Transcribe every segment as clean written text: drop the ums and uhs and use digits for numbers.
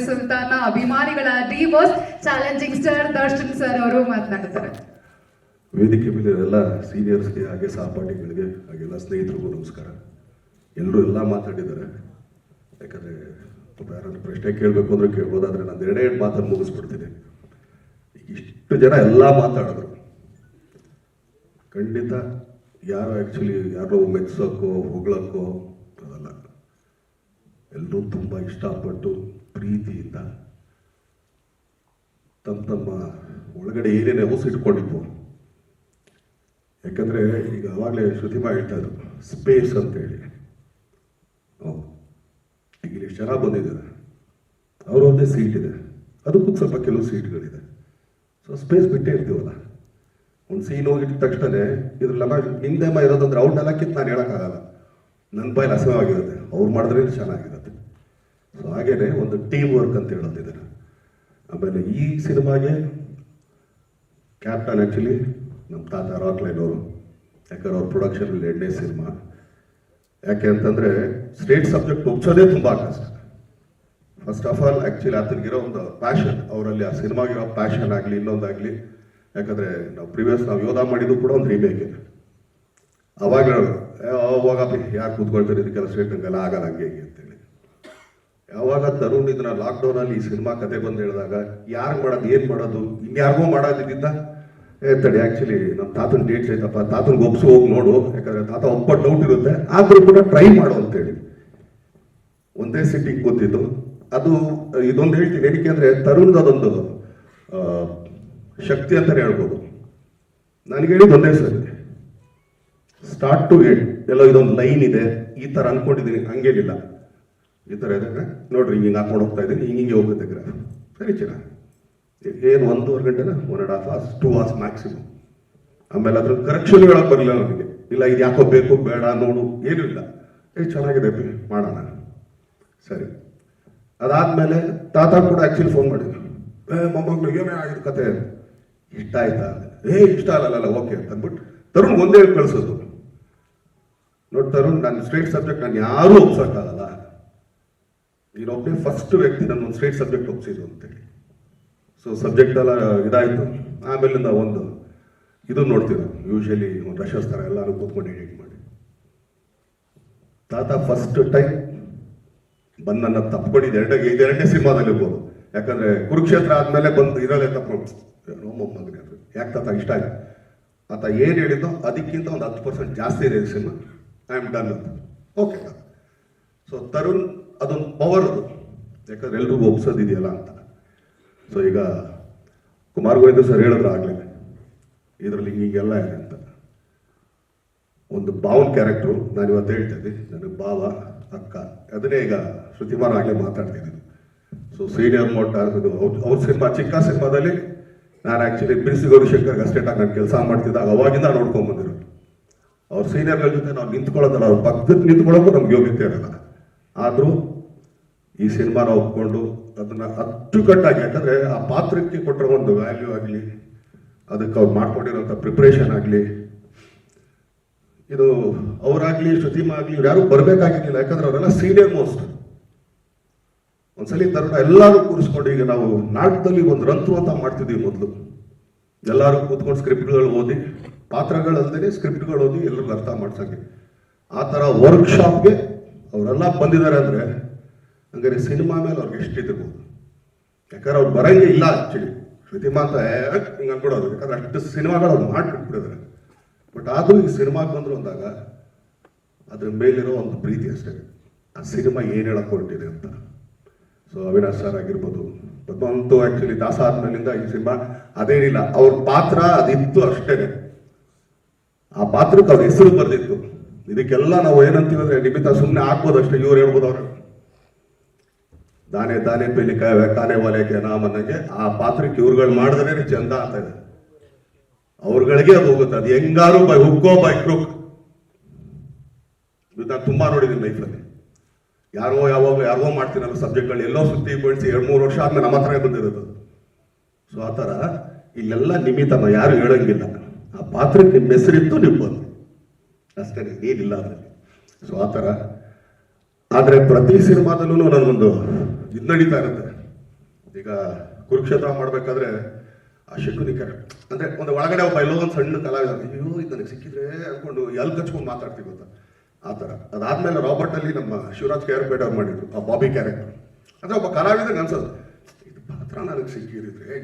ಸುಲ್ತಾನ ಅಭಿಮಾನಿಗಳ D boss challenging star Darshan sir ಅವರು ಮಾತನಾಡುತ್ತಾರೆ. ವೇದಿಕೆ ಮೇಲೆ ಎಲ್ಲ ಸೀನಿಯರ್ಸ್ಗೆ ಹಾಗೆ ಸಹಪಾಠಿಗಳಿಗೆ ಹಾಗೆಲ್ಲ ಸ್ನೇಹಿತರಿಗೂ ನಮಸ್ಕಾರ. ಎಲ್ಲರೂ ಎಲ್ಲ ಮಾತಾಡಿದ್ದಾರೆ. ಯಾಕಂದರೆ ಯಾರಾದ್ರೂ ಪ್ರಶ್ನೆ ಕೇಳಬೇಕು ಅಂದರೆ ಕೇಳ್ಬೋದಾದ್ರೆ ನಾನು ಎರಡೇ ಮಾತನ್ನು ಮುಗಿಸ್ಬಿಡ್ತೀನಿ. ಇಷ್ಟು ಜನ ಎಲ್ಲ ಮಾತಾಡಿದ್ರು, ಖಂಡಿತ ಯಾರು ಆ್ಯಕ್ಚುಲಿ ಯಾರೋ ಮೆಚ್ಚೋಕ್ಕೋ ಹೊಗಳಕ್ಕೋ ಅದಲ್ಲ. ಎಲ್ಲರೂ ತುಂಬ ಇಷ್ಟಪಟ್ಟು ಪ್ರೀತಿಯಿಂದ ತಮ್ಮ ಒಳಗಡೆ ಏನೇನು ಹೌಸ್ ಇಟ್ಕೊಂಡಿದ್ವು. ಯಾಕಂದರೆ ಈಗ ಅವಾಗಲೇ ಶ್ರುತಿಮಾ ಹೇಳ್ತಾ ಇದ್ರು ಸ್ಪೇಸ್ ಅಂತೇಳಿ. ಈಗ ಇಲ್ಲಿ ಎಷ್ಟು ಜನ ಬಂದಿದ್ದಾರೆ, ಅವ್ರವ್ರದ್ದೇ ಸೀಟ್ ಇದೆ, ಅದಕ್ಕೂ ಸ್ವಲ್ಪ ಕೆಲವು ಸೀಟ್ಗಳಿದೆ. ಸೊ ಸ್ಪೇಸ್ ಬಿಟ್ಟೇ ಇರ್ತೀವಲ್ಲ. ಒಂದು ಸೀನ್ ಹೋಗಿದ್ದ ತಕ್ಷಣ ಇದ್ರಲ್ಲೆಲ್ಲ ನಿಮ್ದೇಮ ಇರೋದಂದ್ರೆ ಅವ್ರನ್ನೆಲ್ಲ ಕಿತ್ತು ನಾನು ಹೇಳೋಕ್ಕಾಗಲ್ಲ. ನನ್ನ ಬಾಯಲ್ಲಿ ಅಸಹ್ಯವಾಗಿರುತ್ತೆ, ಅವ್ರು ಮಾಡಿದ್ರೆ ಚೆನ್ನಾಗಿರುತ್ತೆ. ಸೊ ಹಾಗೇನೆ ಒಂದು ಟೀಮ್ ವರ್ಕ್ ಅಂತ ಹೇಳೋದಿದ್ದಾರೆ. ಆಮೇಲೆ ಈ ಸಿನಿಮಾಗೆ ಕ್ಯಾಪ್ಟನ್ ಆ್ಯಕ್ಚುಲಿ ನಮ್ಮ ತಾತ ರಾಕ್ಲೈನ್ ಅವರು. ಯಾಕಂದ್ರೆ ಅವ್ರ ಪ್ರೊಡಕ್ಷನಲ್ಲಿ 2ನೇ ಸಿನಿಮಾ. ಯಾಕೆ ಅಂತಂದರೆ ಸ್ಟೇಟ್ ಸಬ್ಜೆಕ್ಟ್ ಒಪ್ಸೋದೇ ತುಂಬ ಕಷ್ಟ. ಫಸ್ಟ್ ಆಫ್ ಆಲ್ ಆ್ಯಕ್ಚುಲಿ ಆತನಿಗಿರೋ ಒಂದು ಪ್ಯಾಷನ್, ಅವರಲ್ಲಿ ಆ ಸಿನಿಮಾಗಿರೋ ಪ್ಯಾಷನ್ ಆಗಲಿ ಇನ್ನೊಂದಾಗಲಿ. ಯಾಕಂದರೆ ನಾವು ಯೋಧ ಮಾಡಿದ್ದು ಕೂಡ ಒಂದು ರೀಮೇಕ್. ಅವಾಗ ಹೋಗಪ್ಪ ಯಾರು ಕೂತ್ಕೊಳ್ತಾರೆ ಇದಕ್ಕೆಲ್ಲ ಸ್ಟೇಟ್ನಂಗೆಲ್ಲ ಆಗಲ್ಲ ಹಂಗೆ ಹೀಗೆ ಅಂತೇಳಿ. ಯಾವಾಗ ತರುಣ್ ಇದನ್ನ ಲಾಕ್ಡೌನಲ್ಲಿ ಈ ಸಿನಿಮಾ ಕತೆ ಬಂದು ಹೇಳಿದಾಗ ಯಾರು ಮಾಡೋದು ಏನು ಮಾಡೋದು ಇನ್ಯಾರಿಗೋ ಮಾಡೋದಿದ್ದ ತಡಿ ಆ್ಯಕ್ಚುಲಿ ನಮ್ಮ ತಾತನ ಡೇಟ್ಸ್ ಐತಪ್ಪ, ತಾತನಿಗೆ ಒಪ್ಸಿ ಹೋಗಿ ನೋಡು. ಯಾಕಂದರೆ ತಾತ ಒಬ್ಬ ಡೌಟ್ ಇರುತ್ತೆ, ಆದರೂ ಕೂಡ ಟ್ರೈ ಮಾಡು ಅಂತೇಳಿ ಒಂದೇ ಸಿಟ್ಟಿಗೆ ಕೂತಿದ್ದು. ಅದು ಇದೊಂದು ಹೇಳ್ತೀನಿ ಏನಕ್ಕೆ ಅಂದರೆ ತರುಣ್ದು ಅದೊಂದು ಶಕ್ತಿ ಅಂತಲೇ ಹೇಳ್ಬೋದು. ನನಗೆ ಹೇಳಿದ್ದು ಒಂದೇ ಸರಿ, ಸ್ಟಾರ್ಟ್ ಟು ಎಂಡ್ ಎಲ್ಲೋ ಇದೊಂದು ಲೈನ್ ಇದೆ, ಈ ಥರ ಅನ್ಕೊಂಡಿದ್ದೀನಿ. ಹಂಗೇನಿಲ್ಲ, ಈ ಥರ ಇದೆ ನೋಡ್ರಿ, ಹಿಂಗೆ ಹಾಕೊಂಡು ಹೋಗ್ತಾ ಇದ್ದೀನಿ, ಹಿಂಗೆ ಹೋಗುತ್ತೆ ಗ್ರಾಫ್. ಸರಿ ಚೆನ್ನಾಗಿ ಏನು 1.5 ಗಂಟೆನ 1.5 hours 2 hours ಮ್ಯಾಕ್ಸಿಮಮ್. ಆಮೇಲೆ ಅದ್ರ ಕರೆಕ್ಷನ್ ಹೇಳೋಕೆ ಬರಲಿಲ್ಲ ನನಗೆ. ಇಲ್ಲ ಇದು ಯಾಕೋ ಬೇಕು ಬೇಡ ನೋಡು ಏನೂ ಇಲ್ಲ, ಚೆನ್ನಾಗಿದೆ ಮಾಡೋಣ ಸರಿ. ಅದಾದಮೇಲೆ ತಾತ ಕೂಡ ಆ್ಯಕ್ಚುಲಿ ಫೋನ್ ಮಾಡಿದ್ರು, ಮೊಮ್ಮಗಳು ಏನೇ ಆಗಿದ್ದು ಕತೆ ಇಷ್ಟ ಆಯ್ತಾ? ಇಷ್ಟ ಅಲ್ಲಲ್ಲ ಓಕೆ ಅಂತ ಅಂದ್ಬಿಟ್ಟು ತರುಣ್ ಒಂದೇ ಕಳಿಸೋದು. ನೋಡಿ ತರುಣ್, ನನ್ನ ಸ್ಟ್ರೇಟ್ ಸಬ್ಜೆಕ್ಟ್ ನಾನು ಯಾರೂ ಒಪ್ಸೋಕ್ಕಾಗಲ್ಲ, ನೀನೊಬ್ಬನೇ ಫಸ್ಟ್ ವ್ಯಕ್ತಿ ನನ್ನ ಒಂದು ಸ್ಟ್ರೇಟ್ ಸಬ್ಜೆಕ್ಟ್ ಒಪ್ಸಿದ್ದು ಅಂತೇಳಿ. ಸೊ ಸಬ್ಜೆಕ್ಟ್ ಎಲ್ಲ ಇದಾಯಿತು. ಆಮೇಲಿಂದ ಒಂದು ಇದು ನೋಡ್ತೀವಿ ನಾವು ಯೂಶಲಿ ಒಂದು ರಶಸ್ ಥರ ಎಲ್ಲರೂ ಕೂತ್ಕೊಂಡು ಎಡಿಟ್ ಮಾಡಿ. ತಾತ ಫಸ್ಟ್ ಟೈಮ್ ಬಂದು ನನ್ನ ತಪ್ಕೊಂಡಿದ್ದು ಎರಡನೇ ಸಿನಿಮಾದಲ್ಲಿ ಇರ್ಬೋದು. ಯಾಕಂದರೆ ಕುರುಕ್ಷೇತ್ರ ಆದಮೇಲೆ ಬಂದು ಇರೋದೇ ತಪ್ಕೊಂಡು ಮೊಮ್ಮಗನೇ ಅದು ಯಾಕೆ ತಾತ ಇಷ್ಟ ಆಯ್ತು. ಆತ ಏನು ಹೇಳಿದ್ದು ಅದಕ್ಕಿಂತ ಒಂದು 10% ಜಾಸ್ತಿ ಇದೆ ಸಿನಿಮಾ, ಐ ಆಮ್ ಡನ್ ಅಂತ. ಓಕೆ. ಸೊ ತರುಣ್ ಅದೊಂದು ಪವರ್ ಅದು, ಯಾಕಂದ್ರೆ ಎಲ್ರಿಗೂ ಒಪ್ಸೋದಿದೆಯಲ್ಲ ಅಂತ. ಸೊ ಈಗ ಕುಮಾರ್ ಗೋವಿಂದ ಸರ್ ಹೇಳಿದ್ರು ಆಗಲೇ ಇದರಲ್ಲಿ ಹಿಂಗೆಲ್ಲ ಇದೆ ಅಂತ. ಒಂದು ಭಾವನ ಕ್ಯಾರೆಕ್ಟ್ರು ನಾನು ಇವತ್ತು ಹೇಳ್ತಾ ಇದ್ದೆ, ನನಗೆ ಭಾವ ಅಕ್ಕ ಅದನ್ನೇ ಈಗ ಶ್ರುತಿಮಾನ್ ಆಗಲೇ ಮಾತಾಡ್ತಿದ್ದೀನಿ. ಸೊ ಸೀನಿಯರ್ ಮೋಟಾರ್ ಅವ್ರ ಸಿನಿಮಾ ಚಿಕ್ಕ ಸಿನಿಮಾದಲ್ಲಿ ನಾನು ಆ್ಯಕ್ಚುಲಿ ಬಿಸಿ ಗೌರಿಶಂಕರ್ಗೆ ಅಷ್ಟೇಟಾಗಿ ನಾನು ಕೆಲಸ ಮಾಡ್ತಿದ್ದಾಗ ಅವಾಗಿಂದ ನೋಡ್ಕೊಂಡ್ಬಂದಿರೋದು. ಅವ್ರ ಸೀನಿಯರ್ಗಳ ಜೊತೆ ನಾವು ನಿಂತ್ಕೊಳ್ಳೋದಲ್ಲ, ಅವ್ರ ಪಕ್ಕಕ್ಕೆ ನಿಂತ್ಕೊಳ್ಳೋಕ್ಕೂ ನಮ್ಗೆ ಯೋಗ್ಯತೆ ಇರೋಲ್ಲ. ಆದರೂ ಈ ಸಿನಿಮಾನ ಒಪ್ಕೊಂಡು ಅದನ್ನು ಅಚ್ಚುಕಟ್ಟಾಗಿ, ಯಾಕಂದರೆ ಆ ಪಾತ್ರಕ್ಕೆ ಕೊಟ್ಟಿರೋ ಒಂದು ವ್ಯಾಲ್ಯೂ ಆಗಲಿ, ಅದಕ್ಕೆ ಅವ್ರು ಮಾಡ್ಕೊಂಡಿರೋಂಥ ಪ್ರಿಪ್ರೇಷನ್ ಆಗಲಿ, ಇದು ಅವರಾಗಲಿ ಶ್ರುತಿಮಾ ಆಗಲಿ ಇವ್ರು ಯಾರು ಬರಬೇಕಾಗಿರಲಿಲ್ಲ. ಯಾಕಂದ್ರೆ ಅವರೆಲ್ಲ ಸೀನಿಯರ್ ಮೋಸ್ಟ್. ಒಂದ್ಸಲಿ ತರುಣ ಎಲ್ಲರೂ ಕೂರಿಸ್ಕೊಂಡು, ಈಗ ನಾವು ನಾಟಕದಲ್ಲಿ ಒಂದು ರಂತು ಅಂತ ಮಾಡ್ತಿದ್ದೀವಿ ಮೊದಲು. ಎಲ್ಲರೂ ಕೂತ್ಕೊಂಡು ಸ್ಕ್ರಿಪ್ಟ್ಗಳು ಓದಿ, ಪಾತ್ರಗಳಲ್ಲದೆ ಸ್ಕ್ರಿಪ್ಟ್ಗಳು ಓದಿ ಎಲ್ಲರಿಗೂ ಅರ್ಥ ಮಾಡ್ಸೋಕ್ಕೆ. ಆ ಥರ ವರ್ಕ್ಶಾಪ್ಗೆ ಅವರೆಲ್ಲ ಬಂದಿದ್ದಾರೆ ಅಂದರೆ ಹಂಗಾರೆ ಸಿನಿಮಾ ಮೇಲೆ ಅವ್ರಿಗೆ ಎಷ್ಟಿರ್ಬೋದು. ಯಾಕಂದ್ರೆ ಅವ್ರು ಬರಂಗೆ ಇಲ್ಲ ಆ್ಯಕ್ಚುಲಿ ಶ್ರುತಿಮಾ ಅಂತ ಹಿಂಗೆ ಅನ್ಕೊಡೋದು. ಯಾಕಂದ್ರೆ ಅಷ್ಟು ಸಿನಿಮಾಗಳು ಅವ್ರು ಮಾಡಿಬಿಟ್ಬಿಟ್ಟಿದ್ದಾರೆ. ಬಟ್ ಆದರೂ ಈ ಸಿನಿಮಾಗೆ ಬಂದರು ಅಂದಾಗ ಅದ್ರ ಮೇಲಿರೋ ಒಂದು ಪ್ರೀತಿ ಅಷ್ಟೇ, ಆ ಸಿನಿಮಾ ಏನು ಹೇಳಕ್ಕೆ ಹೊರಟಿದೆ ಅಂತ. ಸೊ ಅವಿನಾಶ್ ಸರ್ ಆಗಿರ್ಬೋದು, ಪದ್ಮಂತೂ ಆ್ಯಕ್ಚುಲಿ ದಾಸ ಆದ್ಮೇಲಿಂದ ಈ ಸಿನಿಮಾ ಅದೇನಿಲ್ಲ, ಅವ್ರ ಪಾತ್ರ ಅದಿತ್ತು ಅಷ್ಟೇ. ಆ ಪಾತ್ರಕ್ಕೆ ಅವ್ರ ಹೆಸರು ಬರೆದಿತ್ತು. ಇದಕ್ಕೆಲ್ಲ ನಾವು ಏನಂತೀವಿ ಅಂದರೆ ನಿಮಿತ್ತ ಸುಮ್ಮನೆ ಆಗ್ಬೋದು ಅಷ್ಟೇ. ಇವ್ರು ಹೇಳ್ಬೋದು ಅವರು ದಾನೆ ದಾನೆ ಪೇಲಿ ಕಾನೆ ವಾಲೆಗೆ ನಾಮನಿಗೆ ಆ ಪಾತ್ರಕ್ಕೆ ಇವ್ರುಗಳು ಮಾಡಿದ್ರೆ ಚಂದ ಅಂತ ಇದೆ. ಅವ್ರಗಳಿಗೆ ಅದು ಹೋಗುತ್ತೆ. ಅದು ಹೆಂಗಾರು ಬೈ ಹುಕ್ಕೋ ಬೈ ಕ್ರೂಕ್ ಇದು ನಾನು ತುಂಬ ನೋಡಿದ್ದೀನಿ ಲೈಫಲ್ಲಿ. ಯಾರೋ ಯಾವಾಗಲೂ ಮಾಡ್ತೀನಲ್ಲ ಸಬ್ಜೆಕ್ಟ್ಗಳು, ಎಲ್ಲೋ ಸುತ್ತಿ ಬಳಸಿ 2-3 ವರ್ಷ ಆದ್ಮೇಲೆ ನಮ್ಮ ಹತ್ರ ಬಂದಿರೋದು. ಸೊ ಆ ಥರ ಇಲ್ಲೆಲ್ಲ ನಿಮಿತ್ತಮ್ಮ ಯಾರು ಹೇಳಂಗಿಲ್ಲ. ಆ ಪಾತ್ರಕ್ಕೆ ನಿಮ್ಮ ಹೆಸರಿತ್ತು ನೀವು ಬಂದು ಅಷ್ಟೇ, ಏನಿಲ್ಲ ಅದರಲ್ಲಿ. ಸೊ ಆ ಥರ. ಆದರೆ ಪ್ರತಿ ಸಿನಿಮಾದಲ್ಲೂ ನನಗೊಂದು ಇದು ನಡೀತಾ ಇರುತ್ತೆ. ಈಗ ಕುರುಕ್ಷೇತ್ರ ಮಾಡಬೇಕಾದ್ರೆ ಆ ಶಕುನಿ ಅಂದ್ರೆ ಒಂದು ಒಳಗಡೆ ಒಬ್ಬ ಎಲ್ಲೋ ಒಂದು ಸಣ್ಣ ಕಲಾವಿದ, ಅಯ್ಯೋ ಇದು ನನಗೆ ಸಿಕ್ಕಿದ್ರೆ ಅನ್ಕೊಂಡು ಎಲ್ಲಿ ಕಚ್ಕೊಂಡು ಮಾತಾಡ್ತೀವಿ ಗೊತ್ತಾ ಆ ಥರ. ಅದಾದ್ಮೇಲೆ ರಾಬರ್ಟ್ ಅಲ್ಲಿ ನಮ್ಮ ಶಿವರಾಜ್ ಕೇರ್ಪೇಟ್ ಅವ್ರು ಮಾಡಿದ್ರು ಆ ಬಾಬಿ ಕ್ಯಾರೆಕ್ಟರ್. ಅಂದ್ರೆ ಒಬ್ಬ ಕಲಾವಿದಂಗೆ ಅನ್ಸೋದು, ಇದು ಪಾತ್ರ ನನಗೆ ಸಿಕ್ಕಿದ್ರೆ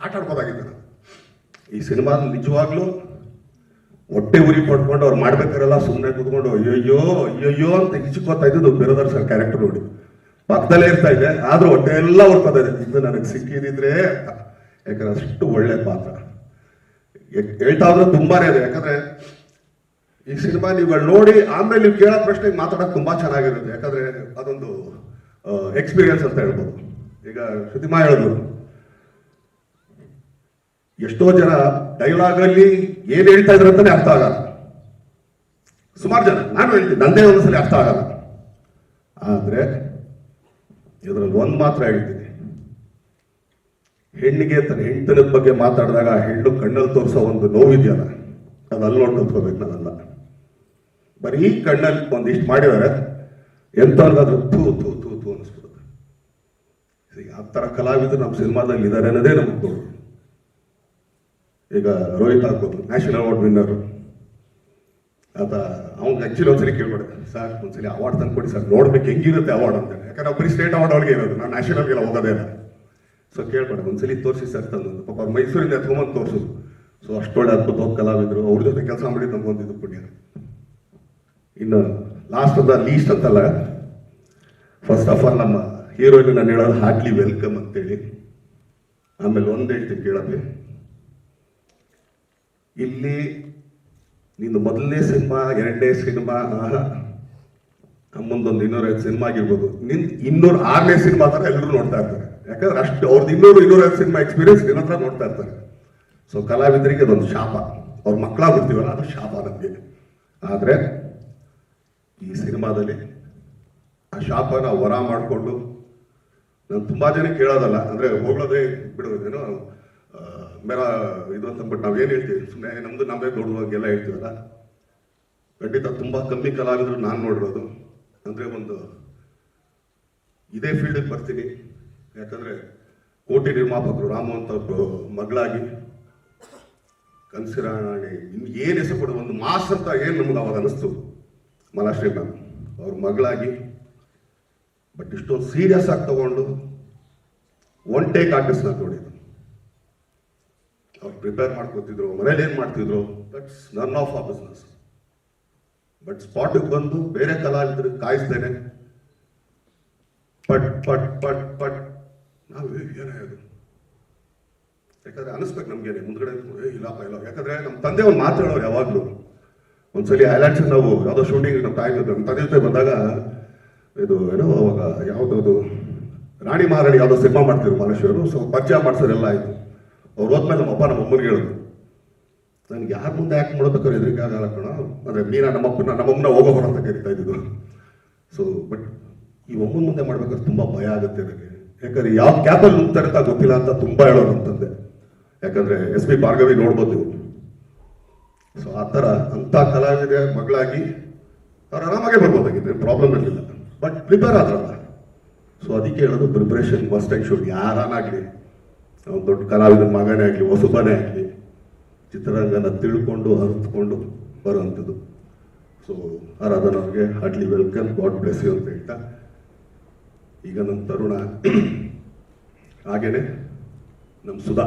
ಆಟ ಆಡ್ಬೋದಾಗಿದ್ದೆ ನಾನು. ಈ ಸಿನಿಮಾದಲ್ಲಿ ನಿಜವಾಗ್ಲೂ ಹೊಟ್ಟೆ ಉರಿ ಪಡ್ಕೊಂಡು ಅವ್ರು ಮಾಡ್ಬೇಕಾರೆಲ್ಲ ಸುಮ್ಮನೆ ಕೂತ್ಕೊಂಡು ಅಯ್ಯಯ್ಯೋ ಅಯ್ಯಯ್ಯೋ ಅಂತ ಹಿಚ್ಕೋತಾ ಇದ್ದು ಬಿರೋದರ್ ಸರ್ ಕ್ಯಾರೆಕ್ಟರ್ ನೋಡಿ ಪಕ್ಕದಲ್ಲೇ ಇರ್ತಾ ಇದೆ, ಆದ್ರೂ ಹೊಟ್ಟೆ ಎಲ್ಲ ಉರ್ಕೋತಾ ಇದೆ, ಇದು ನನಗೆ ಸಿಕ್ಕಿದ್ರೆ ಅಂತ. ಯಾಕಂದ್ರೆ ಅಷ್ಟು ಒಳ್ಳೆ ಪಾತ್ರ ಹೇಳ್ತಾ ಹೋದ್ರೆ ತುಂಬಾನೇ ಇದೆ. ಯಾಕಂದ್ರೆ ಈ ಸಿನಿಮಾ ನೀವುಗಳು ನೋಡಿ ಆಮೇಲೆ ನೀವು ಕೇಳೋ ಪ್ರಶ್ನೆಗೆ ಮಾತಾಡೋಕೆ ತುಂಬಾ ಚೆನ್ನಾಗಿರುತ್ತೆ. ಯಾಕಂದ್ರೆ ಅದೊಂದು ಎಕ್ಸ್ಪೀರಿಯನ್ಸ್ ಅಂತ ಹೇಳ್ಬೋದು. ಈಗ ಶ್ರುತಿಮಾ ಹೇಳಿದ್ರು, ಎಷ್ಟೋ ಜನ ಡೈಲಾಗ್ ಅಲ್ಲಿ ಏನ್ ಹೇಳ್ತಾ ಇದ್ರು ಅಂತಾನೆ ಅರ್ಥ ಆಗಲ್ಲ. ಸುಮಾರು ಜನ, ನಾನು ಹೇಳ್ತೀನಿ ನಂದೇ ಒಂದ್ಸಲಿ ಅರ್ಥ ಆಗಲ್ಲ. ಆದ್ರೆ ಇದರಲ್ಲಿ ಒಂದ್ ಮಾತ್ರ ಹೇಳ್ತೀನಿ, ಹೆಣ್ಣಿಗೆ ತನ್ನ ಹೆಂಡತನದ ಬಗ್ಗೆ ಮಾತಾಡಿದಾಗ ಹೆಣ್ಣು ಕಣ್ಣಲ್ಲಿ ತೋರಿಸೋ ಒಂದು ನೋವಿದೆಯಲ್ಲ, ಅದು ಅಲ್ಲಿ ನೋಡಿ ಕಲ್ತ್ಕೋಬೇಕು. ನಾನಲ್ಲ ಬರೀ ಕಣ್ಣಲ್ಲಿ ಒಂದಿಷ್ಟು ಮಾಡಿದರೆ ಎಂತವ್ರಿಗಾದ್ರೂ ಥೂ ಥೂ ಥೂ ಥೂ ಅನಿಸ್ಬಿಡುತ್ತೆ. ಆ ಥರ ಕಲಾವಿದರು ನಮ್ಮ ಸಿನಿಮಾದಲ್ಲಿ ಇದ್ದಾರೆ ಅನ್ನೋದೇ ನಮಗೆ ತೋರು. ಈಗ ರೋಹಿತ್ ಆಗ್ಬೋದು, ನ್ಯಾಷನಲ್ ಅವಾರ್ಡ್ ವಿನ್ನರು ಆತ. ಅವ್ನಿಗೆ ಆಕ್ಚುಲಿ ಒಂದ್ಸಲಿ ಕೇಳ್ಬಿಡುತ್ತೆ, ಸರ್ ಒಂದ್ಸಲಿ ಅವಾರ್ಡ್ ತಂದ್ಕೊಡಿ ಸರ್, ನೋಡ್ಬೇಕು ಹೆಂಗಿರುತ್ತೆ ಅವಾರ್ಡ್ ಅಂತ. ಯಾಕಂದ್ರೆ ನಾವು ಬರೀ ಸ್ಟೇಟ್ ಅವಾರ್ಡ್ ಒಳಗೆ ಇರೋದು, ನಾನು ನ್ಯಾಷನಲ್ಗೆಲ್ಲ ಹೋಗೋದೇ ಇಲ್ಲ. ಸೊ ಕೇಳ್ಬೇಡ ಒಂದ್ಸಲಿ ತೋರಿಸಿ ಸರ್ ತಂದು, ಪಾಪ ಅವ್ರು ಮೈಸೂರಿಂದ ಎತ್ಕೊಂಬಂದು ತೋರಿಸೋದು. ಸೊ ಅಷ್ಟೊಳ್ಳೆ ಅದ್ಭುತವಾದ ಕಲಾವಿದರು, ಅವ್ರ ಜೊತೆ ಕೆಲಸ ಮಾಡಿ ನಮ್ಗೊಂದಿದ್ದು ಪುಣ್ಯ. ಇನ್ನು ಲಾಸ್ಟ್ ಆಫ್ ದ ಲೀಸ್ಟ್ ಅಂತಲ್ಲ, ಫಸ್ಟ್ ಆಫ್ ಆಲ್ ನಮ್ಮ ಹೀರೋಯಿನ್ ನಾನು ಹೇಳೋದು ಹಾರ್ಟ್ಲಿ ವೆಲ್ಕಮ್ ಅಂತೇಳಿ. ಆಮೇಲೆ ಒಂದು ಹೇಳ್ತೀನಿ ಕೇಳಪ್ಪಿ, ಇಲ್ಲಿ ನಿಂದು ಮೊದಲನೇ ಸಿನಿಮಾ, ಎರಡನೇ ಸಿನಿಮಾ, ಮುಂದೊಂದು 205 ಸಿನಿಮಾ ಆಗಿರ್ಬೋದು, ನಿನ್ 206ನೇ ಸಿನಿಮಾ ತರ ಎಲ್ಲರೂ ನೋಡ್ತಾ ಇರ್ತಾರೆ. ಯಾಕಂದ್ರೆ ಅಷ್ಟು ಅವ್ರದ್ದು 205 ಸಿನಿಮಾ ಎಕ್ಸ್ಪೀರಿಯನ್ಸ್ ನಿನ್ನ ಹತ್ರ ನೋಡ್ತಾ ಇರ್ತಾರೆ. ಸೊ ಕಲಾವಿದರಿಗೆ ಅದೊಂದು ಶಾಪ, ಅವ್ರ ಮಕ್ಕಳಾಗ್ಬಿಡ್ತೀವಲ್ಲ ಅದು ಶಾಪ ನಮಗೆ. ಆದ್ರೆ ಈ ಸಿನಿಮಾದಲ್ಲಿ ಆ ಶಾಪನ ವರ ಮಾಡಿಕೊಂಡು, ನಾನು ತುಂಬಾ ಜನ ಕೇಳೋದಲ್ಲ, ಅಂದ್ರೆ ಹೋಗೋದೇ ಬಿಡೋದೇನೋ ಮೇರ ಇದು ಅಂತಂದ್ಬಿಟ್ಟು ನಾವೇನು ಹೇಳ್ತೀವಿ, ಸುಮ್ಮನೆ ನಮ್ದು ನಾವೇ ದೊಡ್ಡವಾಗೆಲ್ಲ ಹೇಳ್ತೀವಲ್ಲ. ಖಂಡಿತ ತುಂಬಾ ಕಮ್ಮಿ ಕಲಾವಿದರು ನಾನು ನೋಡಿರೋದು. ಅಂದ್ರೆ ಒಂದು ಇದೇ ಫೀಲ್ಡಿಗೆ ಬರ್ತೀನಿ, ಯಾಕಂದ್ರೆ ಕೋಟಿ ನಿರ್ಮಾಪಕರು ರಾಮು ಅಂತ ಒಬ್ಬರು ಮಗಳಾಗಿ, ಕನ್ಸಿರಾಣಿ ಇನ್ನು ಏನು ಹೆಸರು ಕೊಡೋದು, ಒಂದು ಮಾಸ್ ಅಂತ ಏನು ನಮ್ಗೆ ಅವಾಗ ಅನಿಸ್ತು, ಮಲಾಶ್ರೀ ಮ್ಯಾಮ್ ಅವ್ರ ಮಗಳಾಗಿ. ಬಟ್ ಇಷ್ಟೊಂದು ಸೀರಿಯಸ್ ಆಗಿ ತಗೊಂಡು ಒನ್ ಟೇಕ್ ಆರ್ಟಿಸ್ಟ್ ನಾನು ನೋಡಿದ್ದು. ಅವ್ರು ಪ್ರಿಪೇರ್ ಮಾಡ್ಕೊತಿದ್ರು, ಮನೇಲಿ ಏನು ಮಾಡ್ತಿದ್ರು, ದಟ್ಸ್ ನನ್ ಆಫ್ ಆ ಬಿಸ್ನೆಸ್. ಬಟ್ ಸ್ಪಾಟಿಗೆ ಬಂದು ಬೇರೆ ಕಲಾವಿದರಿಗೆ ಕಾಯಿಸ್ತೇನೆ, ಪಟ್ ಪಟ್ ಪಟ್ ಪಟ್ ನಾವು ಏನೇ ಅದು, ಯಾಕಂದ್ರೆ ಅನಿಸ್ಬೇಕು ನಮ್ಗೇನೆ ಮುಂದ್ಗಡೆ ಇಲ್ಲಪ್ಪ ಇಲ್ಲ. ಯಾಕಂದ್ರೆ ನಮ್ಮ ತಂದೆ ಒಂದು ಮಾತು ಹೇಳೋರು ಯಾವಾಗಲೂ. ಒಂದ್ಸಲಿ ಐಲ್ಯಾಂಡ್ಸ್ ನಾವು ಯಾವುದೋ ಶೂಟಿಂಗ್ ನಮ್ಮ ತಾಯಿ ನಮ್ಮ ತಂದೆ ಜೊತೆ ಬಂದಾಗ, ಇದು ಏನೋ ಅವಾಗ ಯಾವುದದು ರಾಣಿ ಮಹಾರಾಣಿ ಯಾವುದೋ ಸಿನಿಮಾ ಮಾಡ್ತಿದ್ರು ಮನುಷ್ಯರು. ಸೊ ಪರಿಚಯ ಮಾಡ್ಸೋರೆಲ್ಲ ಆಯಿತು. ಅವ್ರು ಹೋದ್ಮೇಲೆ ನಮ್ಮಪ್ಪ ನಮ್ಮ ಅಮ್ಮನಿಗೆ ಹೇಳಿದ್ರು, ನನ್ಗೆ ಯಾರ ಮುಂದೆ ಯಾಕೆ ಮಾಡ್ಬೇಕಾದ್ರೆ ಎದುರಿಗೆ ಆಗಲ್ಲ ಕಣ, ಅಂದರೆ ಮೀನಾ ನಮ್ಮಮ್ಮನ ಹೋಗೋಬರ ಅಂತ ಕರಿತಾ ಇದ್ದಿದ್ದು. ಸೊ ಬಟ್ ಈ ಒಮ್ಮನ ಮುಂದೆ ಮಾಡ್ಬೇಕಾದ್ರೆ ತುಂಬ ಭಯ ಆಗುತ್ತೆ ನನಗೆ. ಯಾಕಂದ್ರೆ ಯಾವ ಕ್ಯಾಪಲ್ಲಿ ನುಗ್ತಾರೆ ಅಂತ ಗೊತ್ತಿಲ್ಲ ಅಂತ ತುಂಬ ಹೇಳೋರು ಅಂತಂದೆ. ಯಾಕಂದ್ರೆ SP ಭಾರ್ಗವಿ ನೋಡ್ಬೋದು ನೀವು. ಸೊ ಆ ಥರ ಅಂಥ ಕಲಾವಿದ ಮಗಳಾಗಿ ಅವ್ರು ಆರಾಮಾಗೆ ಬರ್ಬೋದಾಗಿದೆ, ಪ್ರಾಬ್ಲಮ್ ಇರಲಿಲ್ಲ. ಬಟ್ ಪ್ರಿಪೇರ್ ಆದ್ರಲ್ಲ. ಸೊ ಅದಕ್ಕೆ ಹೇಳೋದು, ಪ್ರಿಪ್ರೇಷನ್ ಮಸ್ಟ್ ಆ್ಯಂಡ್ ಶುಡ್. ಯಾರನ್ನಾಗಲಿ, ದೊಡ್ಡ ಕಲಾವಿದನ ಮಗನೇ ಆಗಲಿ, ಹೊಸಬನೇ ಆಗಲಿ, ಚಿತ್ರರಂಗನ ತಿಳ್ಕೊಂಡು ಅರಿತುಕೊಂಡು ಬರುವಂಥದ್ದು. ಸೊ ಆರಾಧನ ಅವ್ರಿಗೆ heartly welcome, God bless you ಅಂತ ಹೇಳ್ತಾ, ಈಗ ನಮ್ಮ ತರುಣ ಹಾಗೇನೆ ನಮ್ಮ ಸುಧಾ,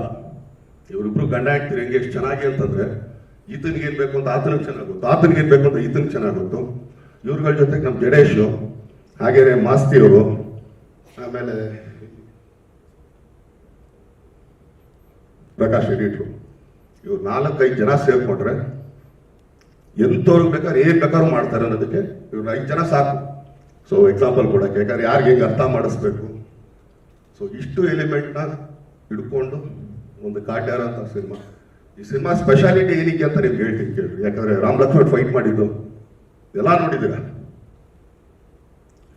ಇವರಿಬ್ರು ಗಂಡ ಹಾಕ್ತೀರಿ ಹೆಂಗೆ ಎಷ್ಟು ಚೆನ್ನಾಗಿ ಅಂತಂದ್ರೆ, ಈತನಿಗೆ ಏನ್ ಬೇಕು ಅಂತ ಆತನಿಗೆ ಚೆನ್ನಾಗುತ್ತೋ, ಆತನಿಗೆ ಏನ್ ಬೇಕು ಅಂತ ಈತನಿಗೆ ಚೆನ್ನಾಗುತ್ತೋ. ಇವ್ರಗಳ ಜೊತೆಗೆ ನಮ್ಮ ಜಡೇಶು, ಹಾಗೇನೆ ಮಾಸ್ತಿಯವರು, ಆಮೇಲೆ ಪ್ರಕಾಶ್ ಎಡಿಟ್ರು, ಇವ್ರು 4-5 ಜನ ಸೇರ್ಕೊಂಡ್ರೆ ಎಂಥವ್ರಿಗೆ ಬೇಕಾದ್ರೆ ಏನ್ ಬೇಕಾದ್ರೂ ಮಾಡ್ತಾರೆ ಅನ್ನೋದಕ್ಕೆ ಇವ್ರು 5 ಜನ ಸಾಕು. ಸೊ ಎಕ್ಸಾಂಪಲ್ ಕೊಡಕ್ಕೆ, ಯಾಕಂದ್ರೆ ಯಾರಿಗೆ ಹೆಂಗೆ ಅರ್ಥ ಮಾಡಿಸ್ಬೇಕು. ಸೊ ಇಷ್ಟು ಎಲಿಮೆಂಟ್ನ ಹಿಡ್ಕೊಂಡು ಒಂದು ಕಾಟ್ಯಾರ ಅಂತ ಸಿನಿಮಾ. ಈ ಸಿನಿಮಾ ಸ್ಪೆಷಾಲಿಟಿ ಏನಕ್ಕೆ ಅಂತ ನಿಮ್ಗೆ ಹೇಳ್ತೀನಿ ಕೇಳಿ. ಯಾಕಂದ್ರೆ ರಾಮ್ ಲಕ್ಷ್ಮಣ್ ಫೈಟ್ ಮಾಡಿದ್ದು ಎಲ್ಲ ನೋಡಿದ್ದೀರ.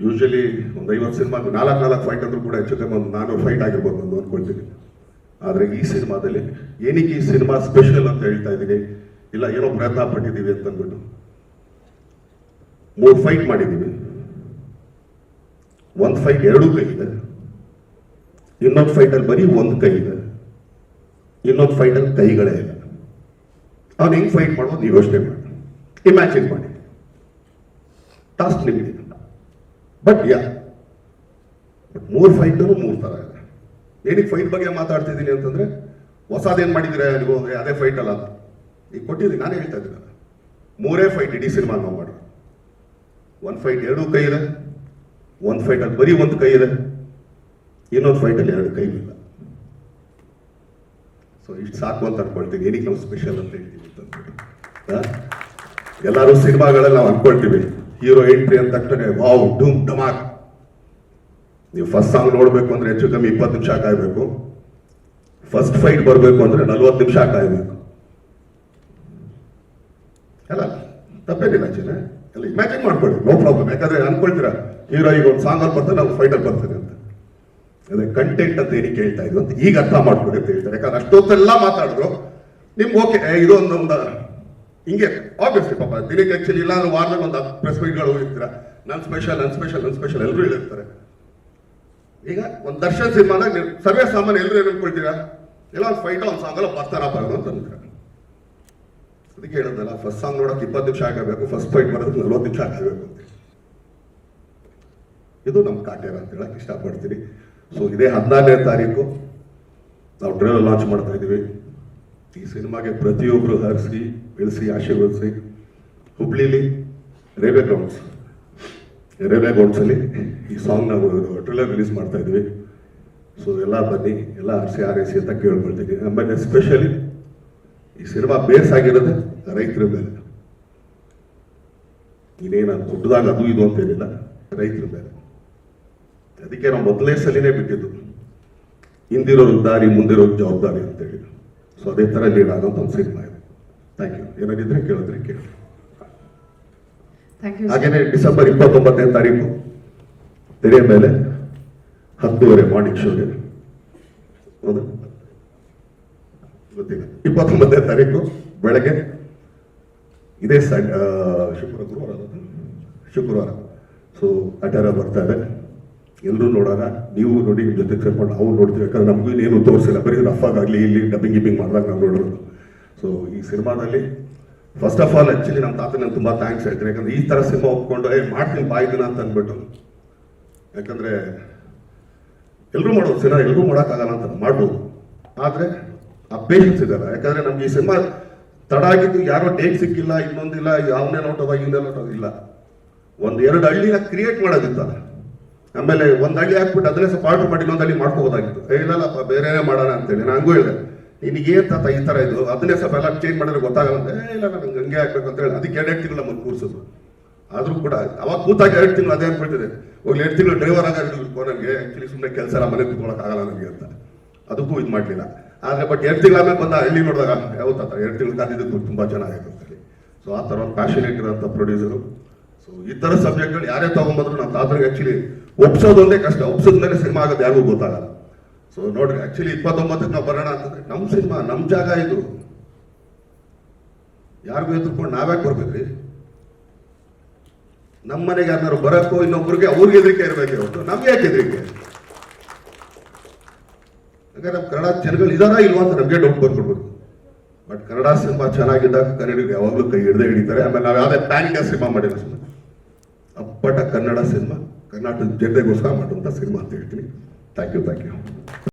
ಯೂಶಲಿ ಒಂದು 50 ಸಿನಿಮಾ 4 ಫೈಟ್ ಅಂದ್ರೂ ಕೂಡ ಹೆಚ್ಚು ಕಮ್ಮಿ ಒಂದು 400 ಫೈಟ್ ಆಗಿರ್ಬೋದು ಅಂತ ಅನ್ಕೊಳ್ತೀನಿ. ಆದರೆ ಈ ಸಿನಿಮಾದಲ್ಲಿ ಏನಕ್ಕೆ ಈ ಸಿನಿಮಾ ಸ್ಪೆಷಲ್ ಅಂತ ಹೇಳ್ತಾ ಇದ್ದೀನಿ, ಇಲ್ಲ ಏನೋ ಪ್ರಯತ್ನ ಪಟ್ಟಿದ್ದೀವಿ ಅಂತ ಅಂದ್ಬಿಟ್ಟು 3 ಫೈಟ್ ಮಾಡಿದ್ದೀವಿ. 1 ಫೈಟ್ 2 ಕೈ ಇದೆ, ಇನ್ನೊಂದು ಫೈಟಲ್ಲಿ ಬರೀ ಒಂದು ಕೈ ಇದೆ, ಇನ್ನೊಂದು ಫೈಟಲ್ಲಿ ಕೈಗಳೇ ಇಲ್ಲ. ಅವ್ನು ಹೆಂಗೆ ಫೈಟ್ ಮಾಡ್ಬೋದು ನೀವು ಯೋಚನೆ ಮಾಡಿ, ಇಮ್ಯಾಜಿನ್ ಮಾಡಿ. ಟಾಸ್ಕ್ ನಿಮಗೆ. ಬಟ್ ಮೂರು ಫೈಟನ್ನು ಮೂರು ಥರ ಇದೆ. ಏನಕ್ಕೆ ಫೈಟ್ ಬಗ್ಗೆ ಮಾತಾಡ್ತಿದ್ದೀನಿ ಅಂತಂದ್ರೆ, ಹೊಸದೇನು ಮಾಡಿದ್ರೆ ನೀವು ಅದೇ ಫೈಟ್ ಅಲ್ಲ ಈಗ ಕೊಟ್ಟಿದ್ದೀನಿ. ನಾನೇ ಹೇಳ್ತಾ ಇದ್ದೀನಿ, ಮೂರೇ ಫೈಟ್ ಇಡೀ ಸಿನಿಮಾ ನಾವು ಮಾಡಿ. ಒಂದು ಫೈಟ್ ಎರಡೂ ಕೈ ಇದೆ, ಒಂದು ಫೈಟಲ್ಲಿ ಬರೀ ಒಂದು ಕೈ ಇದೆ, ಇನ್ನೊಂದು ಫೈಟಲ್ಲಿ ಎರಡು ಕೈ ಇಲ್ಲ. ಸೊ ಇಷ್ಟು ಸಾಕು ಅಂತ ಅನ್ಕೊಳ್ತೀನಿ. ಏನಕ್ಕೆ ನಾವು ಸ್ಪೆಷಲ್ ಅಂತ ಹೇಳ್ತೀವಿ ಅಂತಂದ್ಬಿಟ್ಟು, ಎಲ್ಲರೂ ಸಿನಿಮಾಗಳಲ್ಲಿ ನಾವು ಅನ್ಕೊಳ್ತೀವಿ ಹೀರೋ ಎಂಟ್ರಿ ಅಂದ ತಕ್ಷಣ ವಾವ್ ಡುಮ್ ಧಮಾಕ್. ನೀವು ಫಸ್ಟ್ ಸಾಂಗ್ ನೋಡ್ಬೇಕು ಅಂದ್ರೆ ಹೆಚ್ಚು ಕಮ್ಮಿ 20 ನಿಮಿಷ ಕಾಯ್ಬೇಕು. ಫಸ್ಟ್ ಫೈಟ್ ಬರಬೇಕು ಅಂದ್ರೆ 40 ನಿಮಿಷ ಕಾಯ್ಬೇಕು. ಅಲ್ಲ ತಪ್ಪೇನಿಲ್ಲ ಚಿನ್ನ, ಎಲ್ಲ ಇಮ್ಯಾಜಿನ್ ಮಾಡ್ಕೊಳ್ಳಿ, ನೋ ಪ್ರಾಬ್ಲಮ್. ಯಾಕಂದ್ರೆ ಅನ್ಕೊಳ್ತೀರಾ ಹೀರೋ ಈಗ ಒಂದು ಸಾಂಗ್ ಅಲ್ಲಿ ಬರ್ತಾರೆ, ನಾವು ಫೈಟರ್ ಬರ್ತದೆ ಅಂತ. ಅದೇ ಕಂಟೆಂಟ್ ಅಂತ ಏನಕ್ಕೆ ಹೇಳ್ತಾ ಇದ್ವಿ ಅಂತ ಈಗ ಅರ್ಥ ಮಾಡ್ಕೊಡಿ ಅಂತ ಹೇಳ್ತಾರೆ. ಯಾಕಂದ್ರೆ ಅಷ್ಟೊತ್ತೆಲ್ಲ ಮಾತಾಡಿದ್ರು ನಿಮ್ಗೆ ಓಕೆ ಇದೊಂದು ಹಿಂಗೆ ಆಬ್ವಿಯಸ್ಲಿ ಪಾಪ ದಿನಕ್ಕೆ ಆಕ್ಚುಲಿ ಇಲ್ಲ ಅಂದ್ರೆ ವಾರದಲ್ಲಿ ಒಂದು 10 ಪ್ರೆಸ್ ಮೀಟ್ಗಳು ಹೋಗಿರ್ತೀರಾ. ನನ್ನ ಸ್ಪೆಷಲ್ ಎಲ್ಲರೂ ಹೇಳಿರ್ತಾರೆ. ಈಗ ಒಂದು ದರ್ಶನ್ ಸಿನಿಮಾದಾಗ ನೀವು ಸರ್ವೇ ಸಾಮಾನ್ಯ ಎಲ್ಲರೂ ಏನು ಅನ್ಕೊಳ್ತೀರಾ, ಎಲ್ಲ ಒಂದು ಫೈಟ್ ಒಂದು ಸಾಂಗಲ್ಲ ಬರ್ತಾರಪ್ಪ ಅಂತ ಅಂತೀರ. ಅದಕ್ಕೆ ಹೇಳೋದಲ್ಲ, ಫಸ್ಟ್ ಸಾಂಗ್ ನೋಡೋಕೆ 20 ನಿಮಿಷ ಆಗಬೇಕು, ಫಸ್ಟ್ ಫೈಟ್ ಬರೋದಕ್ಕೆ 40 ನಿಮಿಷ ಆಗಬೇಕು ಅಂತ. ಇದು ನಮ್ಮ ಕಾಟೇರ ಅಂತ ಹೇಳಕ್ ಇಷ್ಟಪಡ್ತೀನಿ. ಸೊ ಇದೇ 14ನೇ ತಾರೀಕು ನಾವು ಟ್ರೇಲರ್ ಲಾಂಚ್ ಮಾಡ್ತಾ ಇದ್ದೀವಿ. ಈ ಸಿನಿಮಾಗೆ ಪ್ರತಿಯೊಬ್ಬರು ಹರಿಸಿ ಬೆಳೆಸಿ ಆಶೀರ್ವದಿಸಿ. ಹುಬ್ಳಿಲಿ ರೈಲ್ವೆ ಗ್ರೌಂಡ್ಸಲ್ಲಿ ಈ ಸಾಂಗ್ ನಾವು ಟ್ರೇಲರ್ ರಿಲೀಸ್ ಮಾಡ್ತಾ ಇದ್ವಿ. ಸೊ ಎಲ್ಲ ಬನ್ನಿ, ಎಲ್ಲ ಹರಿಸಿ ಆರೈಸಿ ಅಂತ ಕೇಳ್ಕೊಳ್ತೀವಿ. ಆಮೇಲೆ ಎಸ್ಪೆಷಲಿ ಈ ಸಿನಿಮಾ ಬೇಸ್ ಆಗಿರೋದು ರೈತರ ಮೇಲೆ. ಇನ್ನೇನು ದೊಡ್ಡದಾಗ ಅದು ಇದು ಅಂತೇನಿಲ್ಲ, ರೈತರ ಮೇಲೆ. ಅದಕ್ಕೆ ನಾವು ಮೊದಲನೇ ಸಲಿನೇ ಬಿಟ್ಟಿದ್ದು ಹಿಂದಿರೋರು ದಾರಿ ಮುಂದಿರೋರು ಜವಾಬ್ದಾರಿ ಅಂತೇಳಿ. ಸೊ ಅದೇ ಥರ ಲೀಡ್ ಆಗೋಂಥ ಒಂದು ಸಿನಿಮಾ ಇದೆ. Thank you. ಏನಾಗಿದ್ರೆ ಕೇಳಿದ್ರೆ ಕೇಳಿ. ಹಾಗೇನೆ ಡಿಸೆಂಬರ್ 29ನೇ ತಾರೀಕು ತೆರೆಯ ಮೇಲೆ 10:30 ಮಾರ್ನಿಂಗ್ ಶೋಗೆ, ಹೌದು ಗೊತ್ತಿಲ್ಲ, 29ನೇ ತಾರೀಕು ಬೆಳಗ್ಗೆ ಇದೇ ಶುಕ್ರವಾರ. ಸೊ ಅಟೆರ ಬರ್ತಾ ಇದೆ, ಎಲ್ಲರೂ ನೋಡೋಣ. ನೀವು ನೋಡಿ, ನಿಮ್ಮ ಜೊತೆ ಸೇರ್ಕೊಂಡು ನಾವು ನೋಡ್ತೀವಿ. ಯಾಕಂದ್ರೆ ನಮಗೂ ಇನ್ನೇನು ತೋರಿಸಿಲ್ಲ, ಬರೀ ರಫ್ ಆಗಲಿ ಇಲ್ಲಿ ಡಬ್ಬಿಂಗ್ ಮಾಡಿದಾಗ ನಾವು ನೋಡೋದು. ಸೊ ಈ ಸಿನಿಮಾದಲ್ಲಿ ಫಸ್ಟ್ ಆಫ್ ಆಲ್ ಆ್ಯಕ್ಚುಲಿ ನಮ್ಮ ತಾತನ ತುಂಬ ಥ್ಯಾಂಕ್ಸ್ ಹೇಳ್ತೀನಿ. ಯಾಕಂದ್ರೆ ಈ ಥರ ಸಿನಿಮಾ ಒಪ್ಕೊಂಡು ಮಾಡ್ತೀನಿ ಬಾಯ್ದಿನ ಅಂತ ಅಂದ್ಬಿಟ್ಟು. ಯಾಕಂದರೆ ಎಲ್ಲರೂ ಮಾಡೋದು ಸಿನಿಮಾ, ಎಲ್ಲರೂ ಮಾಡೋಕ್ಕಾಗಲ್ಲ ಅಂತ ಮಾಡ್ಬೋದು, ಆದರೆ ಆ ಪೇಷನ್ಸ್ ಇದಲ್ಲ. ಯಾಕಂದರೆ ನಮ್ಗೆ ಈ ಸಿನಿಮಾ ತಡ ಆಗಿದ್ದು ಯಾರೋ ಡೇಟ್ ಸಿಕ್ಕಿಲ್ಲ, ಇನ್ನೊಂದಿಲ್ಲ, ಅವನೇ ನೋಟೋದ ಇವನೇ ನೋಟೋದ ಇಲ್ಲ. 1-2 ಹಳ್ಳಿನ ಕ್ರಿಯೇಟ್ ಮಾಡೋದಿತ್ತಲ್ಲ. ಆಮೇಲೆ ಒಂದು ಹಳ್ಳಿ ಹಾಕ್ಬಿಟ್ಟು ಅದನ್ನೇ ಸ್ವಲ್ಪ ಆರ್ಡರ್ ಮಾಡಿ ಇನ್ನೊಂದು ಹಳ್ಳಿ ಮಾಡ್ಕೋಬೋದಾಗಿತ್ತು. ಇಲ್ಲಲ್ಲಪ್ಪ ಬೇರೆನೇ ಮಾಡೋಣ ಅಂತೇಳಿ ನಾನು ಹಂಗೂ ಹೇಳಿದೆ. ನಿನಗೆ ಏನು ತಾತ ಈ ಥರ ಇದು, ಅದನ್ನೇ ಸ್ವಲ್ಪ ಎಲ್ಲ ಚೇಂಜ್ ಮಾಡಿದ್ರೆ ಗೊತ್ತಾಗಲ್ಲ ಅಂತ. ಇಲ್ಲ ನನಗೆ ಹಂಗೆ ಆಗ್ಬೇಕು ಅಂತ ಹೇಳಿ ಅದಕ್ಕೆ 2 ತಿಂಗಳು ನಮ್ಮನ್ನು ಕೂರಿಸೋದು. ಆದರೂ ಕೂಡ ಅವಾಗ ಕೂತಾಗ 2 ತಿಂಗಳು ಅದೇ ಅನ್ಕೊಳ್ತಿದೆ. ಹೋಗ್ಲಿ 2 ತಿಂಗಳು ಡ್ರೈವರ್ ಆಗ ನನಗೆ ಆ್ಯಕ್ಚುಲಿ ಸುಮ್ಮನೆ ಕೆಲಸ ಎಲ್ಲ ಮನೆಗೆ ಕೂತ್ಕೊಳ್ಳೋಕ್ಕಾಗಲ್ಲ ನನಗೆ ಅಂತ. ಅದಕ್ಕೂ ಇದು ಮಾಡಲಿಲ್ಲ. ಆದರೆ ಬಟ್ 2 ತಿಂಗಳಾದ್ಮೇಲೆ ಬಂದ ಹಳ್ಳಿ ನೋಡಿದಾಗ ಯಾವ ತಾತ 2 ತಿಂಗಳು ಕಾದಿದ್ದಕ್ಕೂ ತುಂಬ ಚೆನ್ನಾಗಿತ್ತು ಅಂತೇಳಿ. ಸೊ ಆ ಥರ ಒಂದು ಪ್ಯಾಷನೇಟ್ ಇರೋಂಥ ಪ್ರೊಡ್ಯೂಸರು. ಸೊ ಈ ಥರ ಸಬ್ಜೆಕ್ಟ್ಗಳು ಯಾರೇ ತೊಗೊಂಬಂದ್ರು ನಮ್ಮ ತಾತನಿಗೆ ಆ್ಯಕ್ಚುಲಿ ಒಪ್ಸೋದೊಂದೇ ಕಷ್ಟ. ಒಪ್ಸೋದ್ಮೇಲೆ ಸಿನಿಮಾ ಆಗೋದು ಯಾರಿಗೂ ಗೊತ್ತಾಗಲ್ಲ. ಸೊ ನೋಡ್ರಿ, ಆ್ಯಕ್ಚುಲಿ 29ಕ್ಕೆ ನಾವು ಬರೋಣ ಅಂತಂದ್ರೆ ನಮ್ಮ ಸಿನಿಮಾ, ನಮ್ಮ ಜಾಗ ಇದು. ಯಾರಿಗೂ ಎದುರ್ಕೊಂಡು ನಾವ್ಯಾಕೆ ಬರ್ಬೇಕ್ರಿ? ನಮ್ಮ ಮನೆಗೆ ಯಾರು ಬರೋಕ್ಕೋ ಇನ್ನೊಬ್ರಿಗೆ ಅವ್ರಿಗೆ ಹೆದರಿಕೆ ಇರಬೇಕೆ ಹೊರತು ನಮ್ಗೆ ಯಾಕೆ ಹೆದರಿಕೆ? ಹಾಗಾದ್ರೆ ನಮ್ಮ ಕನ್ನಡ ಜನಗಳು ಇದಾರ ಇಲ್ವಾ ಅಂತ ನಮಗೆ ಡೌಟ್ ಬರ್ಕೊಡ್ಬೇಕು. ಬಟ್ ಕನ್ನಡ ಸಿನಿಮಾ ಚೆನ್ನಾಗಿದ್ದಾಗ ಕನ್ನಡಿಗರು ಯಾವಾಗಲೂ ಕೈ ಹಿಡ್ದೇ ಹಿಡಿತಾರೆ. ಆಮೇಲೆ ನಾವು ಯಾವುದೇ ಪ್ಯಾನ್ ಇಂಡಿಯಾ ಸಿನಿಮಾ ಮಾಡಿಲ್ಲ, ಸುಮ್ಮನೆ ಅಪ್ಪಟ ಕನ್ನಡ ಸಿನಿಮಾ, ಕರ್ನಾಟಕದ ಜನತೆಗೋಸ್ಕರ ಮಾಡುವಂಥ ಸಿನಿಮಾ ಅಂತ ಹೇಳ್ತೀನಿ. Thank you.